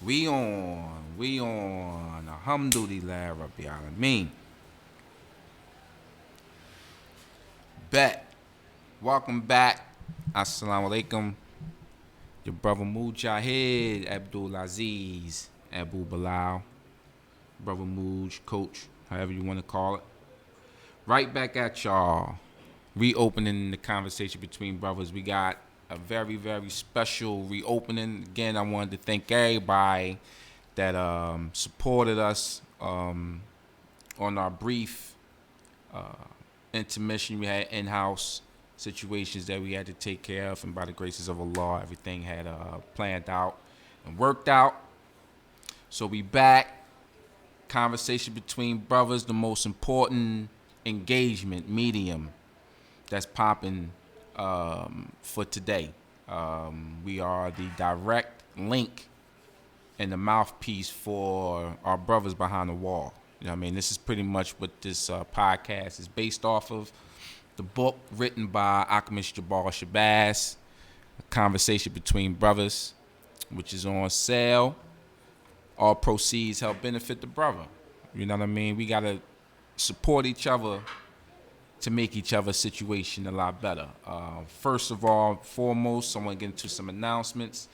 We on. Alhamdulillah, Rabbi Alameen. Bet. Welcome back. Assalamu alaikum. Your brother Mujahid Abdul Aziz Abu Bilal. Brother Muj, coach, however you want to call it. Right back at y'all. Reopening the conversation between brothers. We got a very, very special reopening. Again, I wanted to thank everybody that supported us on our brief intermission. We had in-house situations that we had to take care of, and by the graces of Allah, everything had planned out and worked out. So we back. Conversation between brothers, the most important engagement medium that's popping for today. We are the direct link and the mouthpiece for our brothers behind the wall. You know what I mean? This is pretty much what this podcast is based off of. The book written by Alchemist Jabal Shabazz, A Conversation Between Brothers, which is on sale. All proceeds help benefit the brother. You know what I mean? We got to support each other to make each other's situation a lot better. First of all, foremost, I want to get into some announcements.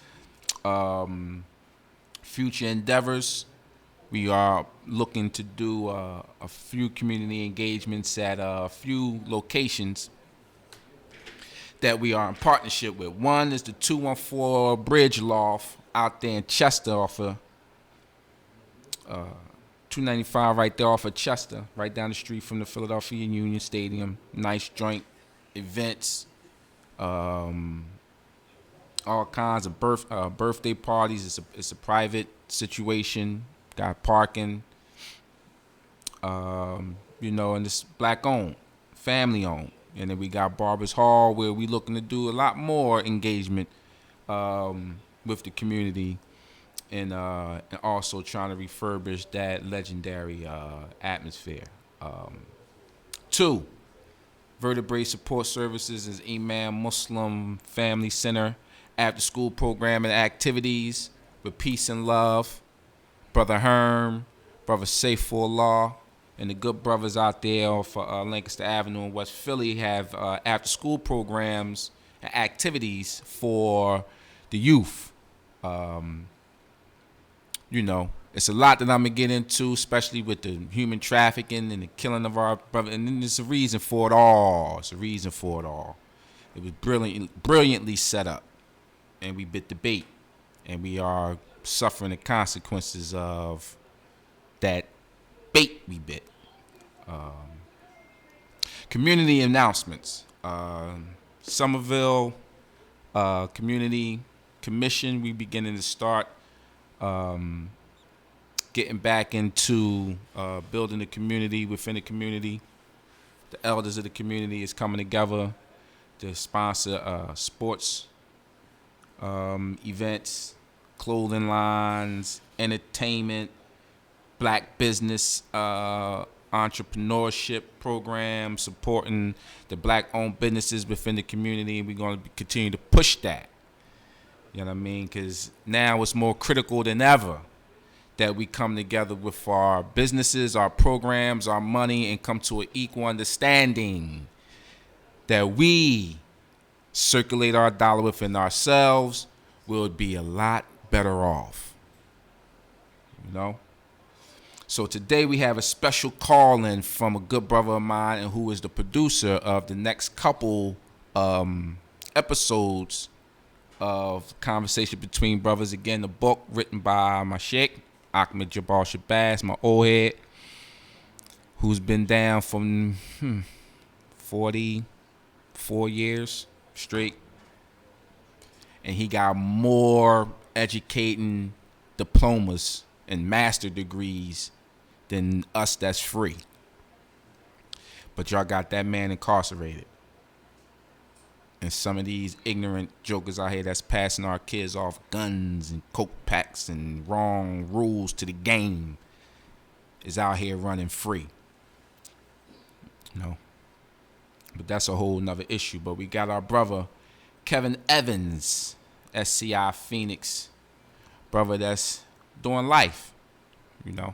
Future endeavors. We are looking to do a few community engagements at a few locations that we are in partnership with. One is the 214 Bridge Loft out there in Chester off of 295 right there off of Chester, right down the street from the Philadelphia Union Stadium. Nice joint, events, all kinds of birthday parties. It's a private situation. Got parking, and it's black owned, family owned. And then we got Barbers Hall, where we looking to do a lot more engagement with the community, and also trying to refurbish that legendary atmosphere. 2, Vertebrae Support Services is Imam Muslim Family Center, after school program and activities with peace and love. Brother Herm, Brother Saifullah, and the good brothers out there off Lancaster Avenue in West Philly have after school programs and activities for the youth. It's a lot that I'm going to get into, especially with the human trafficking and the killing of our brother. And then there's a reason for it all. It was brilliantly set up. And we bit the bait. And we are suffering the consequences of that bait we bit. Community announcements. Somerville Community Commission, we beginning to start getting back into building a community within the community. The elders of the community is coming together to sponsor sports events, clothing lines, entertainment, black business entrepreneurship programs, supporting the black-owned businesses within the community. We're going to continue to push that. You know what I mean? Because now it's more critical than ever that we come together with our businesses, our programs, our money, and come to an equal understanding that we circulate our dollar within ourselves, we'll be a lot better off. So today we have a special call-in from a good brother of mine, and who is the producer of the next couple episodes of Conversation Between Brothers. Again, the book written by my sheikh, Ahmed Jabal Shabazz, my old head, who's been down from 44 years straight. And he got more educating diplomas and master degrees than us that's free. But y'all got that man incarcerated. And some of these ignorant jokers out here that's passing our kids off guns and coke packs and wrong rules to the game is out here running free. But that's a whole nother issue. But we got our brother Kevin Evans, SCI Phoenix, brother that's doing life, you know,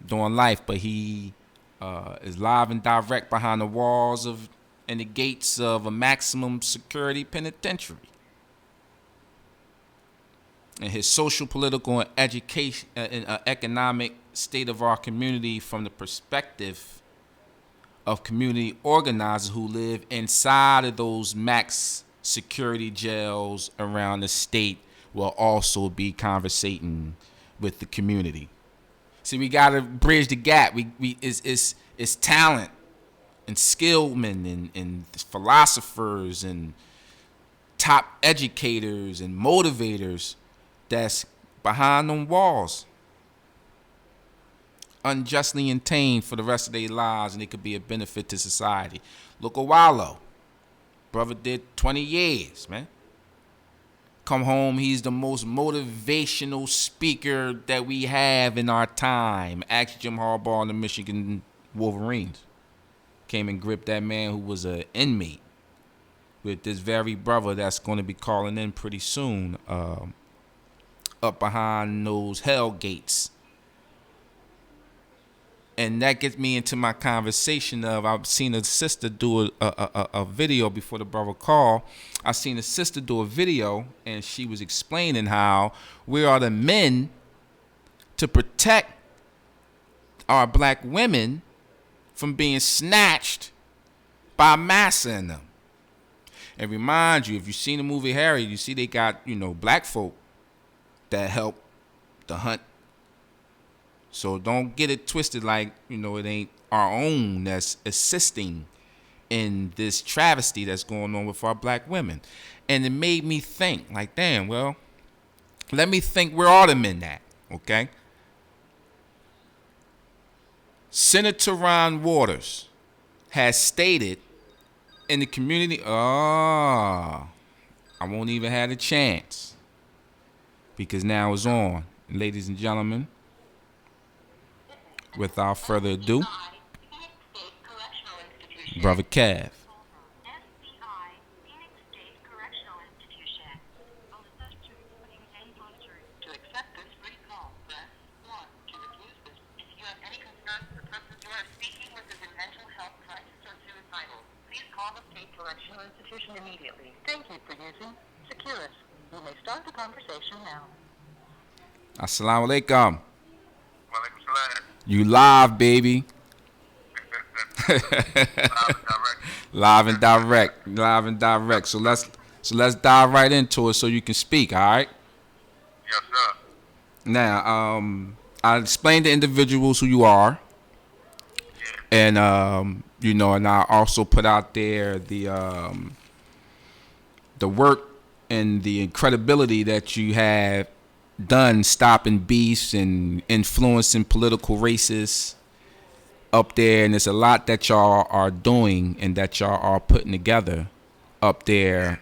doing life, but he is live and direct behind the walls of and the gates of a maximum security penitentiary. And his social, political, and education and economic state of our community from the perspective of community organizers who live inside of those max security jails around the state will also be conversating with the community. See, we gotta bridge the gap. It's talent and skillmen and philosophers and top educators and motivators that's behind them walls, unjustly entained for the rest of their lives, and it could be a benefit to society. Look at Wallow. Brother did 20 years, man. Come home, he's the most motivational speaker that we have in our time. Ask Jim Harbaugh and the Michigan Wolverines. Came and gripped that man who was an inmate with this very brother that's going to be calling in pretty soon, up behind those hell gates. And that gets me into my conversation of, I've seen a sister do a video before the brother called. I seen a sister do a video, and she was explaining how we are the men to protect our black women from being snatched by massa in them. And remind you, if you've seen the movie Harry, you see they got, black folk that help the hunt. So don't get it twisted like, it ain't our own that's assisting in this travesty that's going on with our black women. And it made me think, like, damn, well, let me think where are the men at, okay? Senator Ron Waters has stated in the community, I won't even have a chance because now it's on. Ladies and gentlemen, without further ado, Brother Kev. Immediately. Thank you for using Securus. You may start the conversation now. Assalamu alaikum. You live, baby. Live and direct. So let's dive right into it so you can speak. All right. Yes, sir. Now, I explained to individuals who you are, and and I also put out there the work and the credibility that you have done stopping beefs and influencing political racists up there. And there's a lot that y'all are doing and that y'all are putting together up there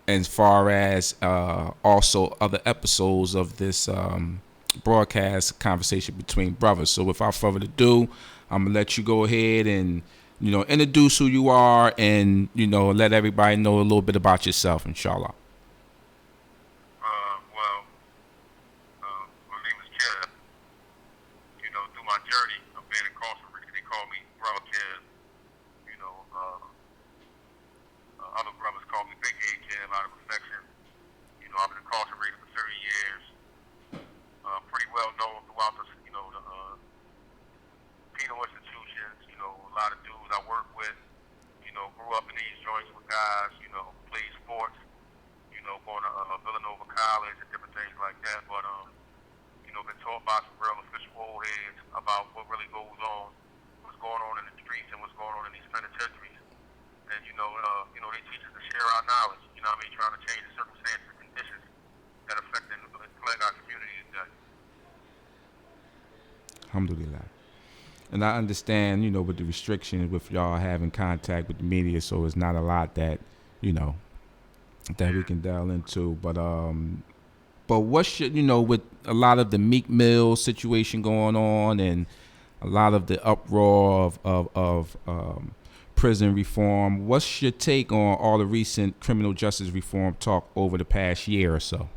as far as also other episodes of this broadcast conversation between brothers. So without further ado, I'm going to let you go ahead and introduce who you are and, let everybody know a little bit about yourself, inshallah. My name is Kev. Through my journey of being incarcerated, they call me Brother Kev. Other brothers call me Big A Kev out of affection. I've been incarcerated for 30 years. Pretty well known throughout the penal institutions. A lot of dudes I work with, grew up in these joints with guys, played sports, going to Villanova College and different things like that. But, been taught by some real official old heads about what really goes on, what's going on in the streets and what's going on in these penitentiaries. And, they teach us to share our knowledge, trying to change the circumstances and conditions that affect and plague our community today. Alhamdulillah. And I understand, with the restrictions with y'all having contact with the media, so it's not a lot that, that we can delve into. But what should, with a lot of the Meek Mill situation going on and a lot of the uproar of prison reform, what's your take on all the recent criminal justice reform talk over the past year or so?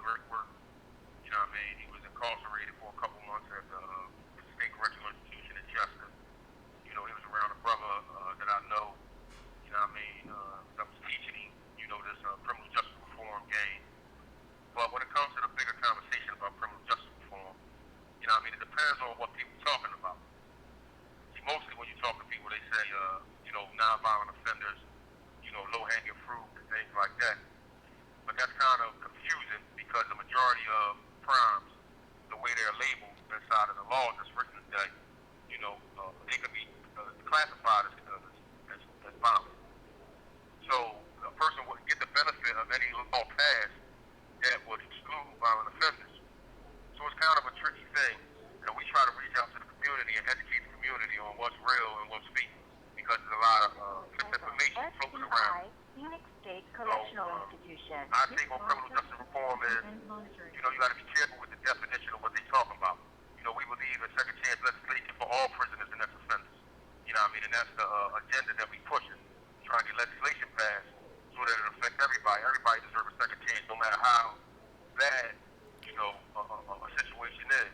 great work. You know what I mean? He was incarcerated for a couple months at the State Correctional Institution in Chester. You know, he was around a brother that I know, you know what I mean, that was teaching him, you know, this criminal justice reform game. But when it comes to the bigger conversation about criminal justice reform, you know what I mean, it depends on what people are talking about. See, mostly when you talk to people, they say, you know, nonviolent offenders, you know, low-hanging fruit and things like that. But that's kind of confusing because the majority of crimes, the way they're labeled inside of the laws that's written today, you know, they could be classified as violent. So a person wouldn't get the benefit of any law passed that would exclude violent offenders. So it's kind of a tricky thing. And we try to reach out to the community and educate the community on what's real and what's fake because there's a lot of misinformation floating around. Phoenix State Correctional Institution. I think on criminal justice reform is, you know, you got to be careful with the definition of what they talk about. You know, we believe in second chance legislation for all prisoners and ex-offenders. You know what I mean? And that's the agenda that we pushing. Trying to get legislation passed so that it affects everybody. Everybody deserves a second chance no matter how bad, you know, a situation is.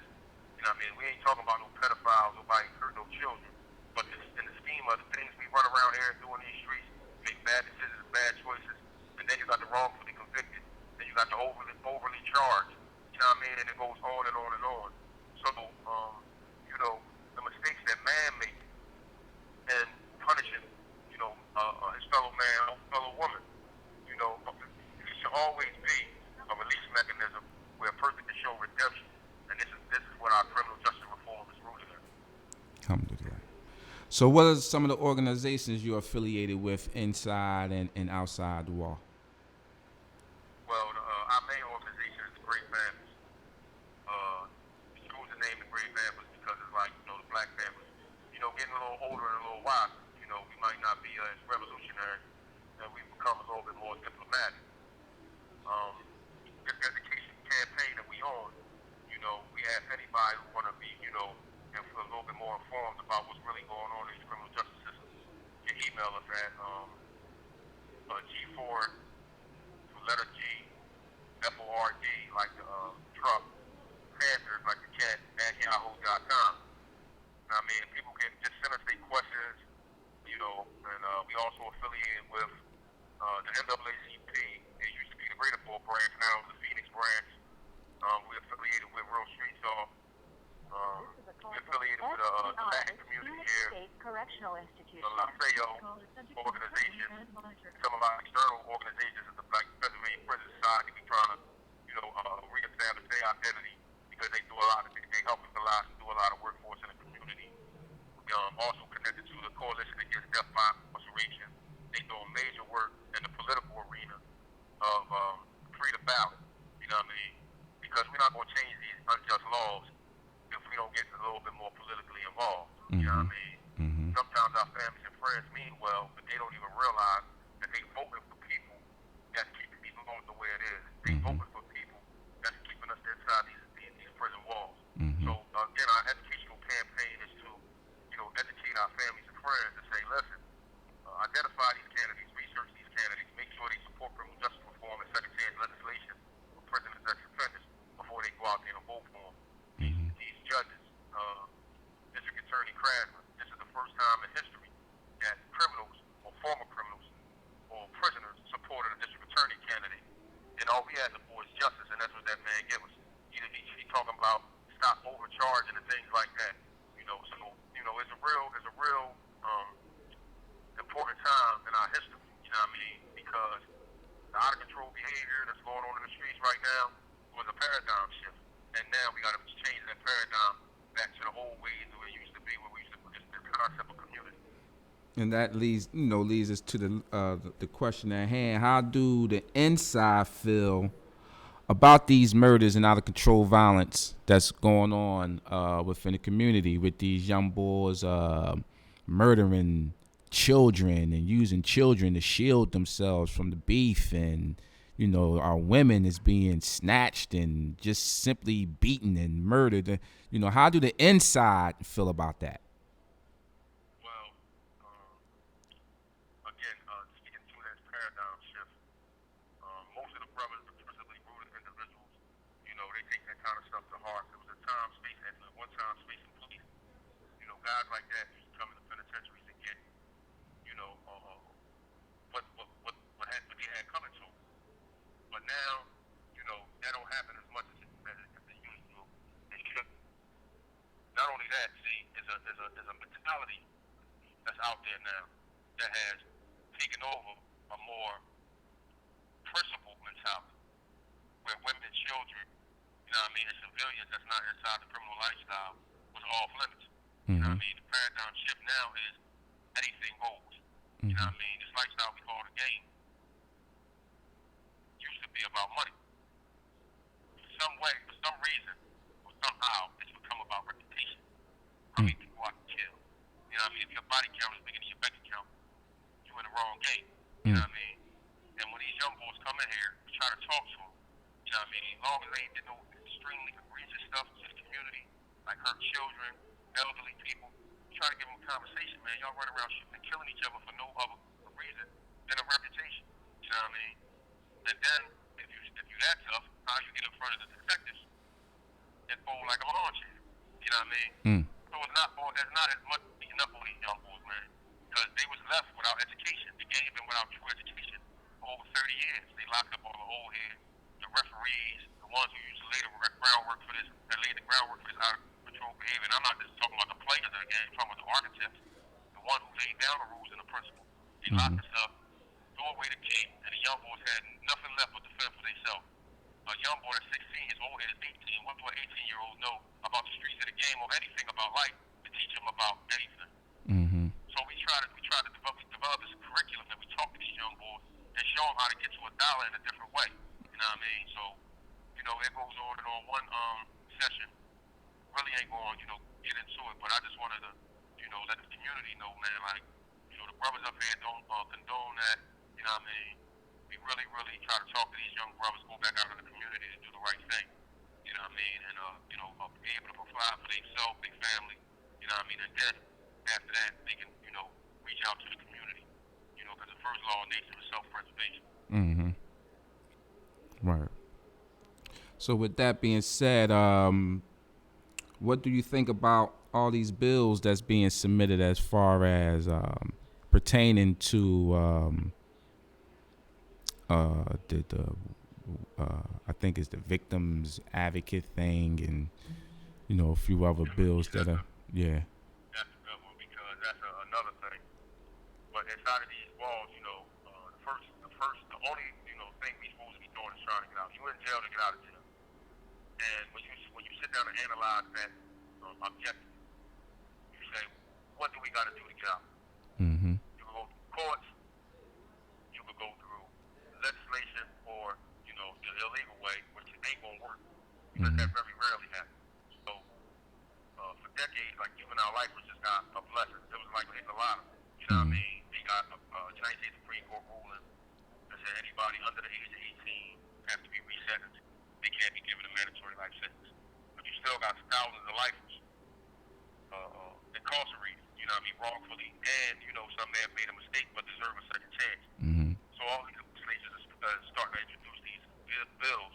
You know what I mean? We ain't talking about no pedophiles, nobody hurt no children. But in the scheme of the things we run around here and do in these streets, make bad decisions, bad choices, and then you got the wrongfully convicted, then you got the overly charged. You know what I mean? And it goes on and on and on. So, you know, the mistakes that man makes and punishing, you know, his fellow man, fellow woman, you know, it should always be a release mechanism where a person can show redemption. And this is what our criminal justice reform is rooted in. Alhamdulillah. So what are some of the organizations you're affiliated with inside and outside the wall? Well, our main organization is the Great Families. We choose the name the Great Families because it's like, you know, the black families, you know, getting a little older and a little wiser. You know, we might not be as revolutionary, and we've become a little bit more diplomatic. This education campaign that we on, you know, we ask anybody who want to be, you know, and feel a little bit more informed about what's really going on in these criminal justice systems. You email us at G4, letter G, F-O-R-D, like the truck, Panthers, like the cat, at yahoo.com. I mean, people can just send us their questions, you know, and we also affiliated with the NAACP. It used to be the Greater Fall branch, now it's the Phoenix branch. We're affiliated with Real Street Talk. We're affiliated with the Latin community here, Correctional Institution. the LaFeo organization, some of our external organizations of the Black Pennsylvania Prison Society. We trying to, you know, reestablish their identity because they do a lot of, they help us a lot and do a lot of work for us in the community. We also connected to the Coalition Against Death by Incarceration. They do major work in the political arena of free the ballot. You know what I mean? Because we're not going to change these unjust laws if we don't get a little bit more politically involved. You know what I mean? Sometimes our families and friends mean well, but they don't even realize that they voting for people that's keeping these laws the way it is. They voting for people that's keeping us inside these prison walls. So again, our educational campaign is to, you know, educate our families and friends and say, listen, identify these candidates, research these candidates, make sure they support criminal justice reform and second chance legislation for prisoners and offenders before they go out there and vote for them. These judges, District Attorney Krasner, this is the first time in history that criminals or former criminals or prisoners supported a district attorney candidate. And all we asked for is justice, and that's what that man gave us. He talking about stop overcharging and things like that. You know, so you know, it's a real important time in our history. You know what I mean? Because the out of control behavior that's going on in the streets right now was a paradigm shift, and now we got to change that paradigm back to the old ways where it used to be, where we used to put this concept of community. And that leads us to the question at hand. How do the inside feel about these murders and out of control violence that's going on within the community with these young boys murdering children and using children to shield themselves from the beef, and you know, our women is being snatched and just simply beaten and murdered. You know, how do the inside feel about that? Well, again, speaking to that paradigm shift, most of the brothers, principally rooted individuals, they take that kind of stuff to heart. There was a time, space, and one time, space, and place. Guys like that used to come in the penitentiaries and get, what they had coming to them. But now, that don't happen as much as it used to. And not only that, see, there's a mentality that's out there now that has taken over a more principled mentality where women and children, and civilians that's not inside the criminal lifestyle was off limits. The paradigm shift now is anything goes. This lifestyle we call the game used to be about money. For some way, for some reason, or somehow, it's become about reputation. How many people I can kill? If your body count is bigger than your bank account, you in the wrong game. And when these young boys come in here, we try to talk to them. As long as they ain't did no extremely egregious stuff to the community, like hurt children, elderly people, we try to give them a conversation, man. Y'all run around shooting and killing each other for no other reason than a reputation. And then, if you that tough, how you get in front of the detectives and fold like a lawn chair. So there's not as much beating up on these young boys, man. Because they was left without education. The game been without true education for over 30 years. They locked up all the old heads, the referees, the ones who used to lay the groundwork for this, that laid the groundwork for this out of control behavior. And I'm not just talking about the players of the game, I'm talking about the architects, the one who laid down the rules and the principles. They locked us up, threw away the key, and the young boys had nothing left but to fend for themselves. A young boy that's 16, his old head is 18. What do an 18-year-old know about the streets of the game or anything about life to teach him about anything? So we try to develop this curriculum that we talk to these young boys and show them how to get to $1 in a different way. So, it goes on and on. One session really ain't going to, get into it, but I just wanted to, let the community know, man, like, the brothers up here don't condone that. We really, really try to talk to these young brothers, go back out in the community to do the right thing. And be able to provide for themselves, their family. And then after that, they can, reach out to the community. Because the first law of nature is self-preservation. Right. So with that being said, what do you think about all these bills that's being submitted as far as pertaining to I think it's the victims advocate thing and a few other bills that are That's a good one because that's another thing. But inside of these walls, the only thing we supposed to be doing is trying to get out. You in jail to get out of jail. And when you sit down and analyze that objective, you say, what do we got to do to get out? You can go through courts, you could go through legislation, or the illegal way, which ain't gonna work because that very rarely happens. So for decades, like juvenile life was just not a blessing. It was like hitting a lottery. They got a United States Supreme Court ruling that said anybody under the age of 18 has to be resentenced. They can't be given a mandatory life sentence. But you still got thousands of lifers incarcerated, wrongfully, and some may have made a mistake but deserve a second chance. So all these legislatures are starting to introduce these bills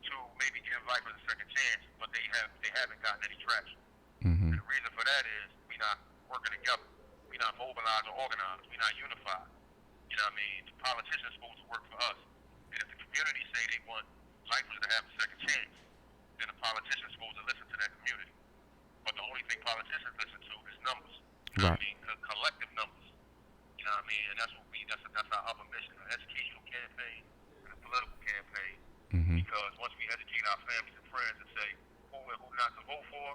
to maybe give lifers a second chance, but they haven't gotten any traction. And the reason for that is we're not working together, we're not mobilized or organized, we're not unified. The politicians are supposed to work for us, and if the community say they want lifers to have a second chance, then the politicians are supposed to listen to that community. But the only thing politicians listen to is numbers. Collective numbers. And that's what that's our upper mission, an educational campaign and a political campaign. Because once we educate our families and friends and say who and who not to vote for,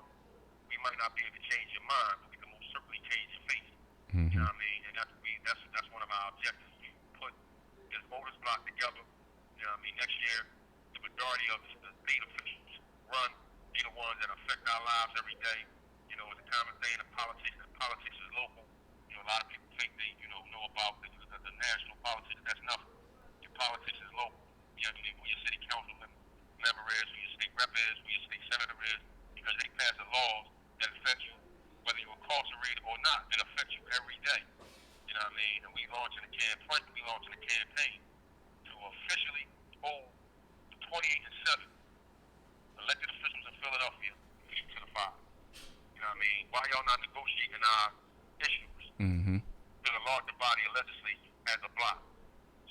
we might not be able to change your mind, but we can most certainly change your faith. And that's one of our objectives. We put this voters block together. Next year, the majority of the state officials run be the ones that affect our lives every day. It's a common thing in politics is local. A lot of people think they, know about the national politics. That's nothing. Your politics is local. Who your city council member is, who your state rep is, who your state senator is, because they pass the laws that affect you, whether you're incarcerated or not. It affects you every day. And we launching a campaign to officially hold the 28 and 7 elected officials in Philadelphia, feet to the fire. You know what I mean? Why y'all not negotiating our issues? Mm-hmm. To the larger body of legislature as a block.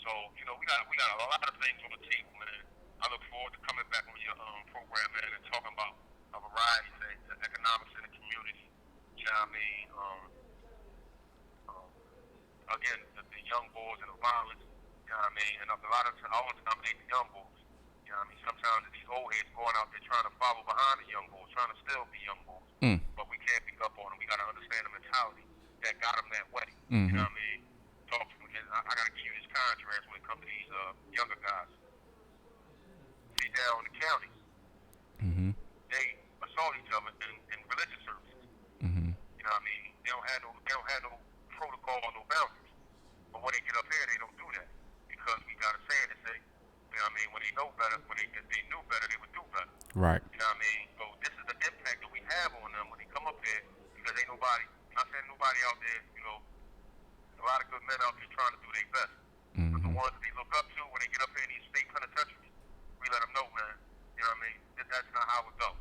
So, you know, we got a lot of things on the table, man. I look forward to coming back on your program, man, and talking about a variety of things, the economics in the community. You know what I mean? Again, the young boys and the violence. You know what I mean? And a lot of all the time, they the young boys. You know what I mean? Sometimes these old heads going out there trying to follow behind the young boys, trying to still be young boys. Mm. But we can't pick up on them. We got to understand the mentality that got them that way. Mm-hmm. You know what I mean? Talk to them. And I got to give you this contrast when it comes to these younger guys. See, down in the county, Mm-hmm. they assault each other in religious services. Mm-hmm. You know what I mean? They don't have no protocol or no boundaries. But when they get up here, they don't do that because we got a saying that say, you know what I mean? When they know better, if they knew better, they would do better. Right. You know what I mean? So this is the impact that we have on them when they come up here because ain't nobody. I'm not saying nobody out there. You know, a lot of good men out there trying to do their best. Mm-hmm. But the ones that they look up to when they get up here in these state penitentiaries, we let them know, man. You know what I mean? That's not how it go.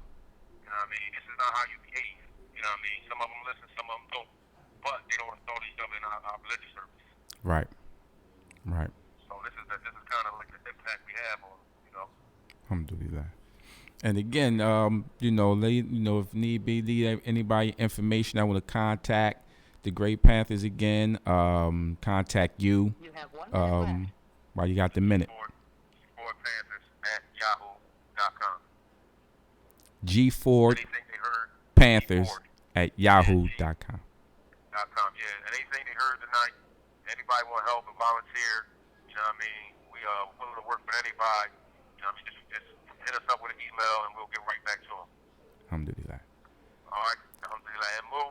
You know what I mean? This is not how you behave. You know what I mean? Some of them listen, some of them don't. But they don't assault each other in our religious service. Right. Right. So this is kind of like the impact we have on them, you know. Alhamdulillah. And again, if need be, need anybody information, I want to contact the Great Panthers again. Contact you. You have 1 minute left. While you got the minute. G4 Panthers at yahoo.com. G4 Anything they heard. Panthers G4. at yahoo.com. Yeah, and anything they heard tonight, anybody want to help and volunteer, you know what I mean? We are willing to work with anybody. You know what I mean? Just hit us up with an email and we'll get right back to them. Alhamdulillah. All right, alhamdulillah. And Moo,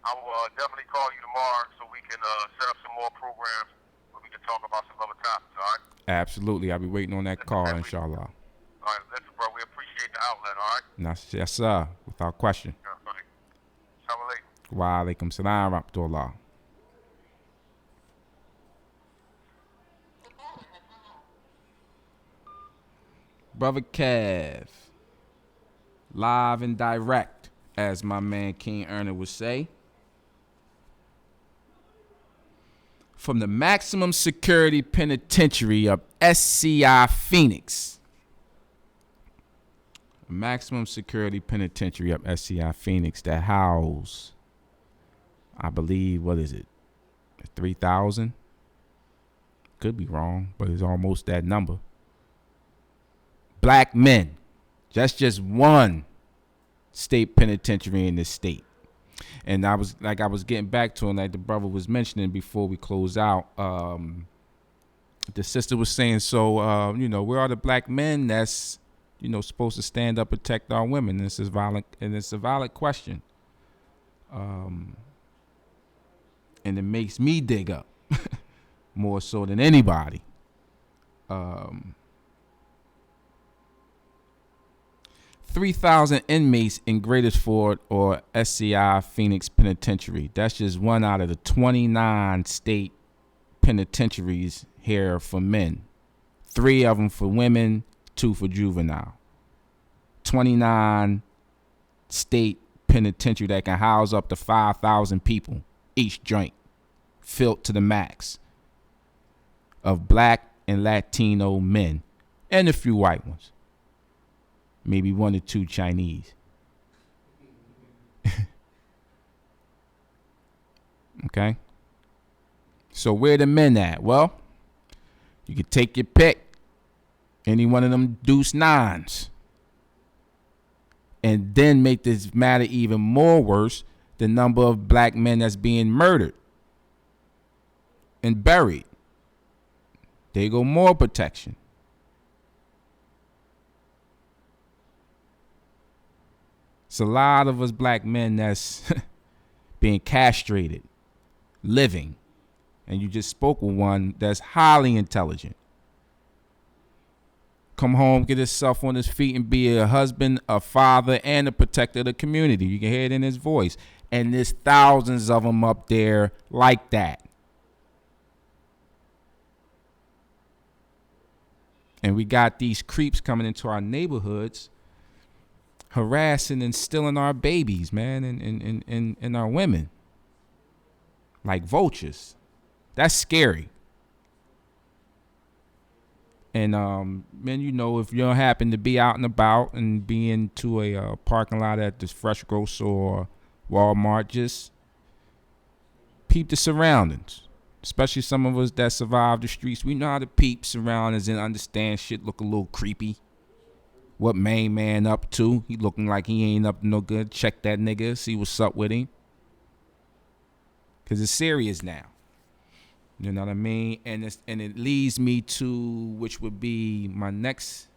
I will definitely call you tomorrow so we can set up some more programs where we can talk about some other topics, all right? Absolutely. I'll be waiting on that call, inshallah. All right, listen, bro, we appreciate the outlet, all right? Yes, sir. Without question. Yeah, all right. Assalamu alaikum. Wa alaikum salam wa rahmatullah. Brother Kev, live and direct, as my man King Erner would say, from the maximum security penitentiary of SCI Phoenix. Maximum security penitentiary of SCI Phoenix that house, I believe, 3,000? Could be wrong, but it's almost that number. Black men. That's just one state penitentiary in this state. And I was getting back to him, like the brother was mentioning before we close out. The sister was saying, so, where are the black men that's, supposed to stand up and protect our women? And it's a valid question. And it makes me dig up more so than anybody. 3,000 inmates in Greatersford or SCI Phoenix Penitentiary. That's just one out of the 29 state penitentiaries here for men. 3 of them for women, 2 for juvenile. 29 state penitentiary that can house up to 5,000 people each joint, filled to the max, of black and Latino men and a few white ones. Maybe 1 or 2 Chinese. Okay? So where the men at? Well, you can take your pick. Any one of them deuce 9s. And then make this matter even more worse, the number of black men that's being murdered and buried. There go more protection. It's a lot of us black men that's being castrated, living. And you just spoke with one that's highly intelligent. Come home, get himself on his feet and be a husband, a father, and a protector of the community. You can hear it in his voice. And there's thousands of them up there like that. And we got these creeps coming into our neighborhoods harassing and stealing our babies, man, and our women like vultures. That's scary. And man, you know, if you don't happen to be out and about and be into a parking lot at this Fresh Grocer or Walmart, just peep the surroundings. Especially some of us that survive the streets, we know how to peep surroundings and understand shit look a little creepy. What main man up to? He looking like he ain't up to no good. Check that nigga, see what's up with him. Cause it's serious now. You know what I mean? And it leads me to, which would be my next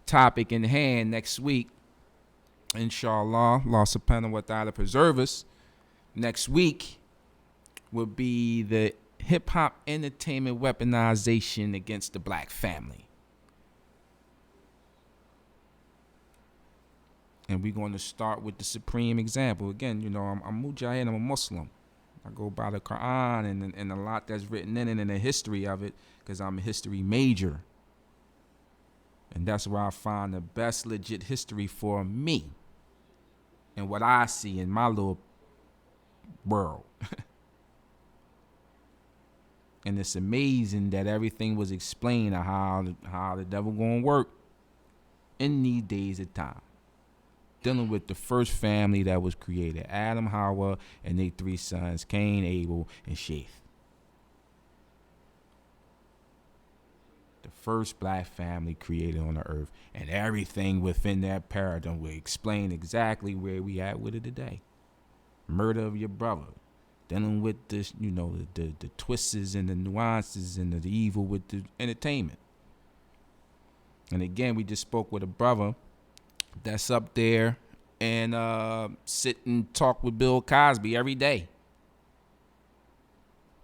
topic in hand next week. Inshallah, Allah subhanahu wa ta'ala preserve us. Next week would be the hip-hop entertainment weaponization against the black family. And we're going to start with the supreme example. Again, you know, I'm Mujahid, I'm a Muslim. I go by the Quran and a lot that's written in it and the history of it, because I'm a history major. And that's where I find the best legit history for me and what I see in my little world. And it's amazing that everything was explained of how the devil gonna work in these days of time. Dealing with the first family that was created, Adam, Hawa, and their 3 sons, Cain, Abel, and Sheth. The first black family created on the earth, and everything within that paradigm will explain exactly where we at with it today. Murder of your brother, dealing with this, you know, the twists and the nuances and the evil with the entertainment. And again, we just spoke with a brother that's up there and sit and talk with Bill Cosby every day.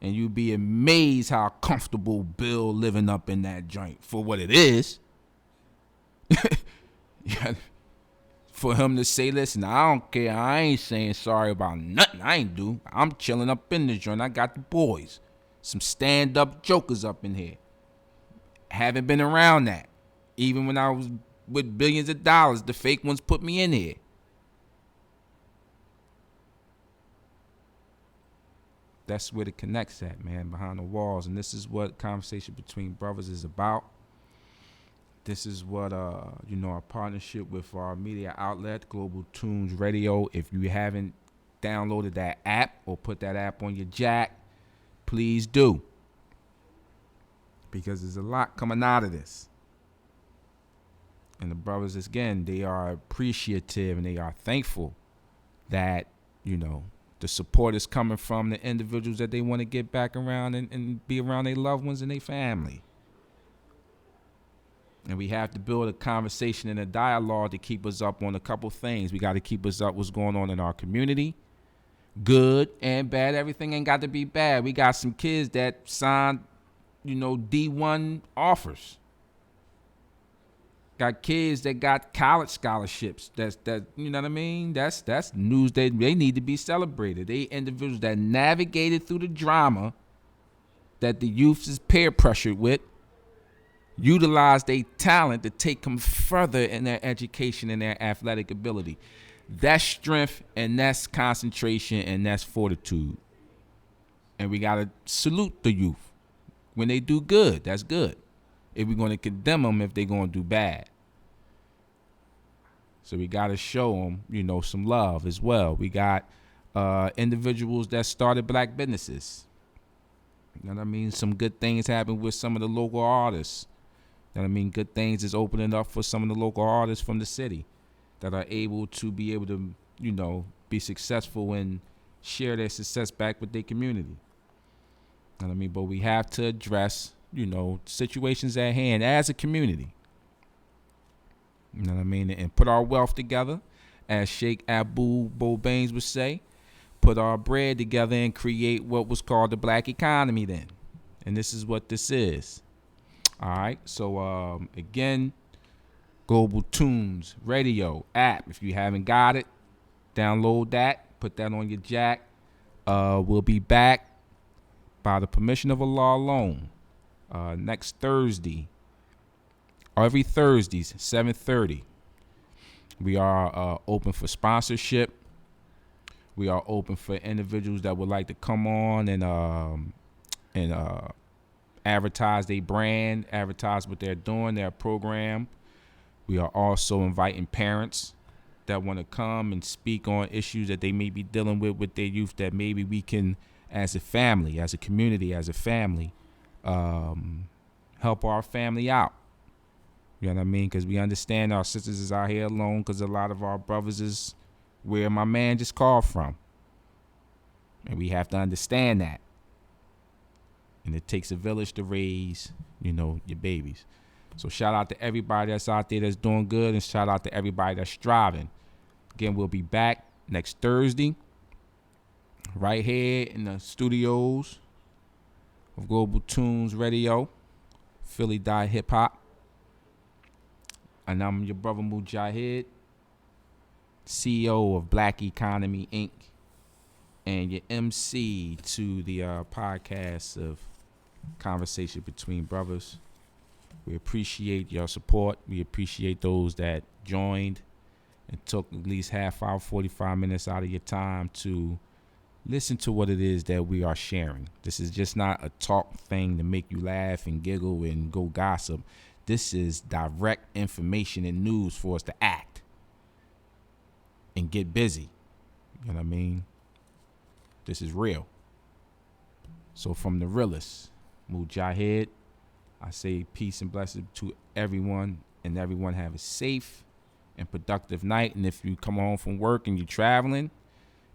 And you'd be amazed how comfortable Bill living up in that joint for what it is. For him to say, listen, I don't care. I ain't saying sorry about nothing. I ain't do. I'm chilling up in the joint. I got the boys. Some stand-up jokers up in here. Haven't been around that. Even when I was with billions of dollars, the fake ones put me in here. That's where the connects at, man, behind the walls. And this is what conversation between brothers is about. This is what, you know, our partnership with our media outlet, Global Tunes Radio. If you haven't downloaded that app or put that app on your jack, please do. Because there's a lot coming out of this. And the brothers, again, they are appreciative and they are thankful that, you know, the support is coming from the individuals that they want to get back around and be around their loved ones and their family. And we have to build a conversation and a dialogue to keep us up on a couple things. We got to keep us up what's going on in our community. Good and bad. Everything ain't got to be bad. We got some kids that signed, you know, D1 offers. Got kids that got college scholarships. That you know what I mean? That's news that they need to be celebrated. They individuals that navigated through the drama that the youth is peer pressured with, utilize their talent to take them further in their education and their athletic ability. That's strength and that's concentration and that's fortitude. And we gotta salute the youth when they do good. That's good. If we're going to condemn them if they're going to do bad. So we got to show them, you know, some love as well. We got individuals that started black businesses. You know what I mean? Some good things happen with some of the local artists. You know what I mean? Good things is opening up for some of the local artists from the city that are able to, you know, be successful and share their success back with their community. You know what I mean? But we have to address, you know, situations at hand as a community. You know what I mean? And put our wealth together, as Sheikh Abu Bobaines would say, put our bread together and create what was called the black economy then. And this is what this is. All right. So, again, Global Tunes Radio app. If you haven't got it, download that. Put that on your jack. We'll be back by the permission of Allah alone. Next Thursday, or every Thursdays, 7:30, We are open for sponsorship. We are open for individuals that would like to come on and advertise their brand, advertise what they're doing, their program. We are also inviting parents that want to come and speak on issues that they may be dealing with their youth, that maybe we can, as a family, as a community, as a family, help our family out. You know what I mean? Because we understand our sisters is out here alone, because a lot of our brothers is where my man just called from. And we have to understand that. And it takes a village to raise, your babies. So shout out to everybody that's out there that's doing good, and shout out to everybody that's striving. Again, we'll be back next Thursday, right here in the studios of Global Tunes Radio, Philly.Hiphop. And I'm your brother Mujahid, CEO of Black Economy Inc., and your MC to the podcast of Conversation Between Brothers. We appreciate your support. We appreciate those that joined and took at least half hour, 45 minutes out of your time to listen to what it is that we are sharing. This is just not a talk thing to make you laugh and giggle and go gossip. This is direct information and news for us to act and get busy. You know what I mean? This is real. So from the realest, Mujahid, I say peace and blessings to everyone, and everyone have a safe and productive night. And if you come home from work and you're traveling,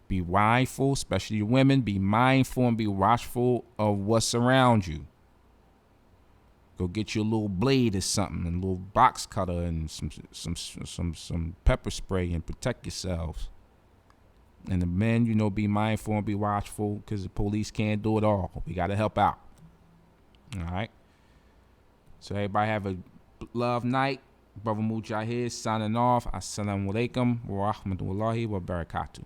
be mindful, especially your women, be mindful and be watchful of what's around you. Go get you a little blade or something, and a little box cutter, and some pepper spray, and protect yourselves. And the men, be mindful and be watchful, because the police can't do it all. We got to help out. All right? So everybody have a love night. Brother Mujahid signing off. Assalamu alaikum wa rahmatullahi wa barakatuh.